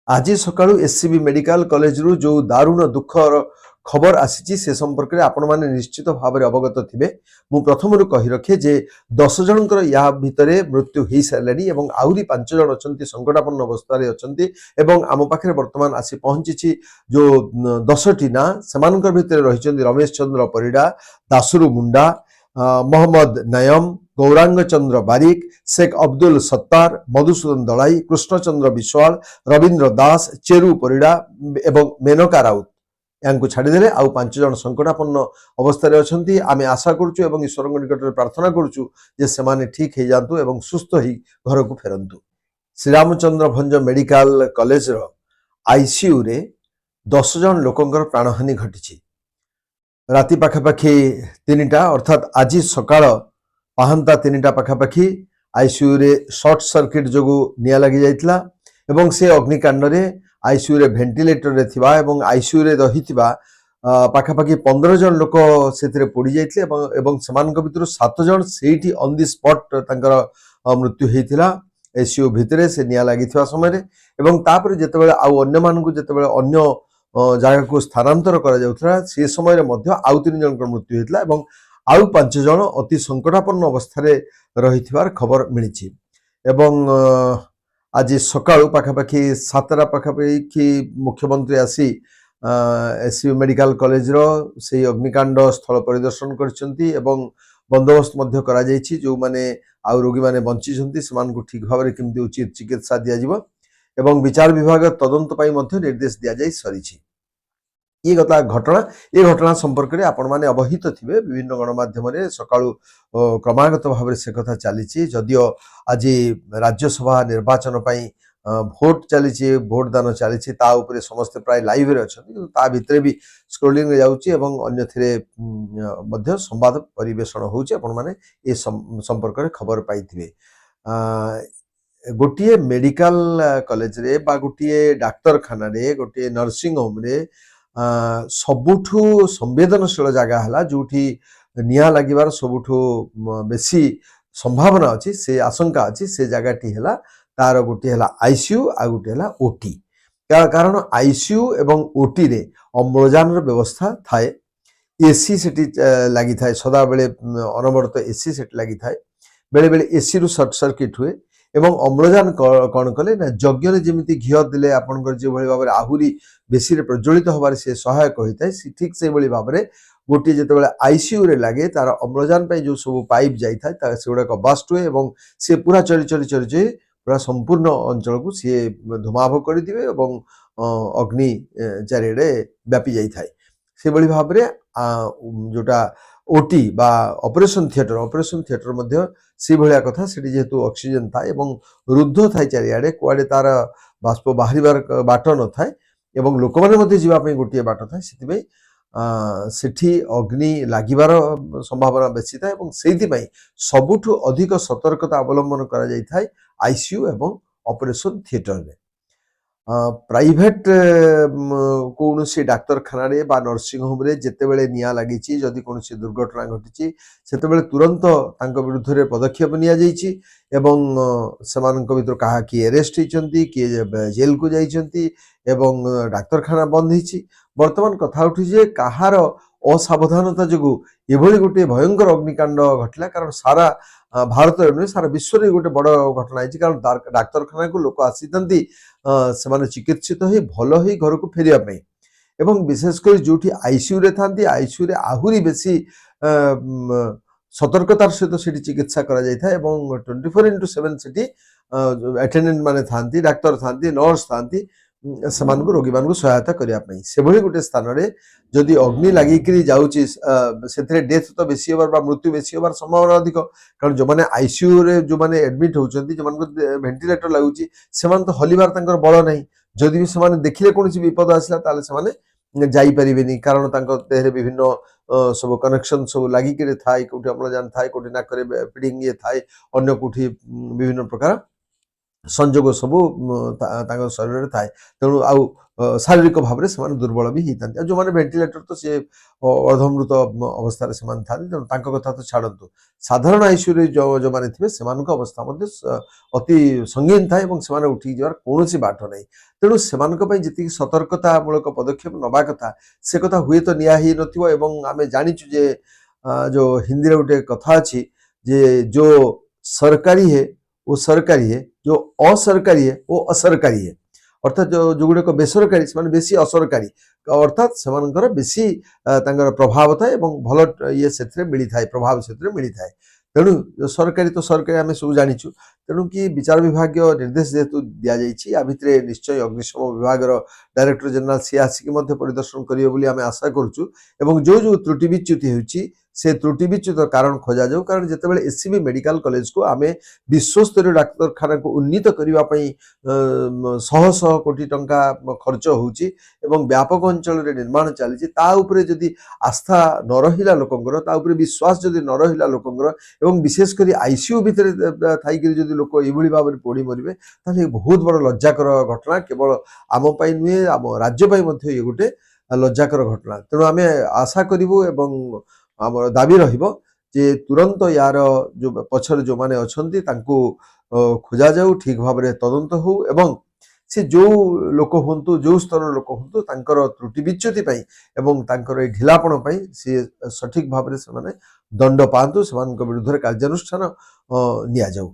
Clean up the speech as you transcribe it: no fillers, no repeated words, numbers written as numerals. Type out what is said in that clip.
आज सकाळू SCB medical college रु जो दारुण दुखर खबर आसी से संपर्क में आपण मैंने निश्चित भाव में अवगत थे। मु प्रथम कही रखे जे 10 जनकर या भितर मृत्यु हो सारे आहरी 5 जन अच्छा संकटापन्न अवस्था अच्छा आम पाखे बर्तमान आसी पहुंची जो 10टी ना से भितर रही रमेश चंद्र परिडा, दासुरु मुंडा, मोहम्मद नयम, गौरांग चंद्र बारिक, शेख अब्दुल सत्तार, मधुसूदन दलाई, कृष्णचंद्र विश्वाल, रवींद्र दास, चेरु परिडा एवं मेनका राउत या छाड़देले आउ 5 जन संकटापन्न अवस्था अच्छा। आम आशा करुँ ईश्वर निकट में प्रार्थना करुँ ठीक हो जातु एवं सुस्थ ही घर को फेरतु। श्रीरामचंद्र भंज मेडिकल कॉलेज आईसीयू रे 10 जन लोकंकर प्राणहानि घटी। राति पाखापाखि 3टा अर्थात आज सकाळ पाहंता 3टा पाखापाखि आईसीयू रे शॉर्ट सर्किट जो निया लगी जाइतला एवं से अग्निकांड रे आईसीयू रे वेंटिलेटर रे थिबा एवं आईसीयू रे रहिथिबा पाखापाखि 15 जन लोक सेथिरे पड़ी जाइतले एवं समानक भितर 7 जन सेठी ऑन द स्पॉट तांकर मृत्यु हेतिला आईसीयू भितरे से निया लागिथिबा समय एवं तापर जेतेबेले आउ अन्य मानकु जेतेबेले अन्य जगह को स्थानांतर करा जाउथला से समय रे मध्य आउ 3 जन मृत्यु हेतिला एवं आउ 5 जन अति संकटापन्न अवस्था रे रहिथिबार खबर मिलिछि। एवं आज सकाळु पाखापाखि 7टा पाखापाखि मुख्यमंत्री आसी एससीबी मेडिकल कॉलेज रो से अग्निकांड स्थल परिदर्शन करछंती एवं बंदोबस्त मध्य करा जाइछि। जो माने आउ रोगी माने बंची छंती समान को ठीक भाव रे केमति उचित चिकित्सा दिया जिवो एवं विचार विभाग तदंत पाई मध्य निर्देश दिया जाई सरीछि। ये घटना संपर्क में आपण माने अवहित थिबे विभिन्न गणमाध्यम रे सकाळु क्रमागत भाव में से कथा चली। जदियो आज राज्यसभा निर्वाचन पाई भोट चली भोट दान चली ता उपरे समस्त प्राय लाइव रे अछंती ता भितरे भी स्क्रोलिंग रे जाउची एवं अन्य थिरे मध्य संवाद परिवेषण होउची। आपण माने ए संपर्क में खबर पाइथिबे। गोटे मेडिकल कॉलेज रे बा गोटे डाक्तरखाना रे गोटे नर्सिंग होम रे सबुठू संवेदनशील जगह है जोठी निया लगिबार सबुठू बेसी संभावना अच्छी से आशंका अच्छी से जगहटी है तार गोटे है आईसीयू आ गोटे है ओटी। कारण आईसीयू एवं ओटी रे अम्लजान व्यवस्था थाए एसी सेठी लगी थाए सदा बेले अनवरत एसी सेठी लगी थाए बेले बेले एसी रु शॉर्ट सर्किट हुए एवं अम्लजान कौन कले ना यज्ञ जमी घी देले आपंकर जो भाव में आहुरी बेसी प्रज्वलित हबार से सहायक होता है ठीक से भाव में गोटे जिते आईसीयू रे लगे तार अम्लजान जो सब पाइप जाए से गुड़ाक बास्ट हुए और सी पूरा चली चली चली चली पूरा संपूर्ण अंचल को सी धूमाभ करदिवे और अग्नि चारिड़े व्यापी जाए से भाव में जोटा ओटी बा ऑपरेशन थिएटर मध्य सी भलिया कथा सेठी जेहेतु ऑक्सीजन था एवं रुद्ध थाए चारिआडे कुआडे तार बाष्प बाहर बाट न थाए एवं लोक माने मध्य जीवा पई गोटिए बाट थाए सेति सेठी अग्नि लागिबार संभावना बेसी थाए एवं सेति पई सबुठु अधिक सतर्कता अवलंबन करा जाई थाए आईसीयू एवं ऑपरेशन थिएटर रे। प्राइवेट कौन सी डाक्तरखाना रे बा नर्सिंग होम रे जेतेबेले निया लागिची जदि कौन सी दुर्घटना घटिची सेतेबेले तुरंत तांको विरुद्ध रे पदक्षेप निया जाइची एवं समानक भितर कहा कि अरेस्ट होइचंती कि जेल को जाइचंती एवं डाक्तरखाना बंद होइची। वर्तमान कथा उठी जे कहार असावधानता जो एभली गोटे भयंकर अग्निकांड घटला कारण सारा भारत नुहे सारा विश्व रे गोटे बड़ घटना है कारण डाक्तरखाना को लोक आसी से चिकित्सित हो भल ही घर को फेरिया पाई एवं विशेषकर जो आईसीयू रे थांती आईसीयू रे आहुरी बेसी सतर्कतार सहित से चिकित्सा करा जाय था एवं 24/7 सेठी अटेंडेंट माने थांती डाक्तर थांती नर्स थांती समान को रोगी मान को सहायता करिया पई से भली गोटे स्थान रे जदि अग्नि लागि करी जाउची सेथरे डेथ तो बेसी होबार बा मृत्यु बेसी होबार संभावना अधिक कारण जो माने आईसीयू रे जो माने एडमिट होउचंती जो मान को वेंटिलेटर लागुची सेमान तो हलिबार तांकर बळ नाही जदि भी सेमान देखिले कोनसी विपद आसला ताले सेमाने जाई परिबेनी कारण तांकर देहरे विभिन्न सब कनेक्शन सब लागि करे थाई कोठी अम्लजान थाई कोठी ना करे फीडिंग ये थाई अन्य कोठी विभिन्न प्रकार ସଂଯୋଗ ସବୁ ତାଙ୍କ ଶରୀରରେ ଥାଏ। ତେଣୁ ଆଉ ଶାରୀରିକ ଭାବରେ ସେମାନେ ଦୁର୍ବଳ ବି ହେଇଥାନ୍ତି। ଆଉ ଯେଉଁମାନେ ଭେଣ୍ଟିଲେଟର ତ ସିଏ ଅର୍ଦ୍ଧମୃତ ଅବସ୍ଥାରେ ସେମାନେ ଥାନ୍ତି, ତେଣୁ ତାଙ୍କ କଥା ତ ଛାଡ଼ନ୍ତୁ। ସାଧାରଣ ଆଇସିୟୁରେ ଯେଉଁମାନେ ଥିବେ ସେମାନଙ୍କ ଅବସ୍ଥା ମଧ୍ୟ ଅତି ସଙ୍ଗୀନ ଥାଏ ଏବଂ ସେମାନେ ଉଠିକି ଯିବାର କୌଣସି ବାଟ ନାହିଁ। ତେଣୁ ସେମାନଙ୍କ ପାଇଁ ଯେତିକି ସତର୍କତାମୂଳକ ପଦକ୍ଷେପ ନେବା କଥା ସେ କଥା ହୁଏତ ନିଆ ହେଇନଥିବ। ଏବଂ ଆମେ ଜାଣିଛୁ ଯେ ଯେଉଁ ହିନ୍ଦୀରେ ଗୋଟେ କଥା ଅଛି ଯେ ଯୋ ସରକାରୀ ହେ ଓ ସରକାରୀ ହେ, जो असरकारी है वो असरकारी है। अर्थात जो गुड़ाक बेसरकारी से बेसी असरकारी, अर्थात से बेसी प्रभाव थाए भल ये से मिली थाए, प्रभाव से मिली थाए। तेणु सरकारी तो सरकारी आम सब जाचु। तेणु कि विचार विभाग निर्देश जेहेतु दि जाइए या भितर निश्चय अग्निशम विभाग डायरेक्टर जनरल सी आसिक परिदर्शन करेंगे आम आशा करूँ। जो जो त्रुटि विच्युति होती से त्रुटि विच्युत कारण खोजा जाऊ। कारण जितेबाला एससीबी मेडिकल कॉलेज को आम विश्वस्तरीय डाक्तखाना को उन्नीत करने शह शह कोटी टंका खर्च होची एवं व्यापक अंचल निर्माण चली जदि आस्था न रहा लोकंर ताऊपर विश्वास जदि न रहा लोकंर एवं विशेषकर आईसीयू भितर थी जदि लोक ये भाव में पोड़ी मरवे ताले बहुत बड़ लज्जाकर घटना केवल आम नुहे आम राज्य ये गोटे लज्जाकर घटना। तेणु आम आशा करूँ एवं आम दाबी रहिबो जे तुरंत यार जो पछर जो माने अछंती तांको खोजा जाऊ, ठीक भाव में तदंत हो एवं से जो लोक हूँ जो स्तर लोक हूँ तांकर त्रुटि विच्युति पाई एवं तांकर ढिलापण पाई से सठिक भाव में से दंड पातु, से विरुद्ध कार्यानुष्ठान निया जाऊ।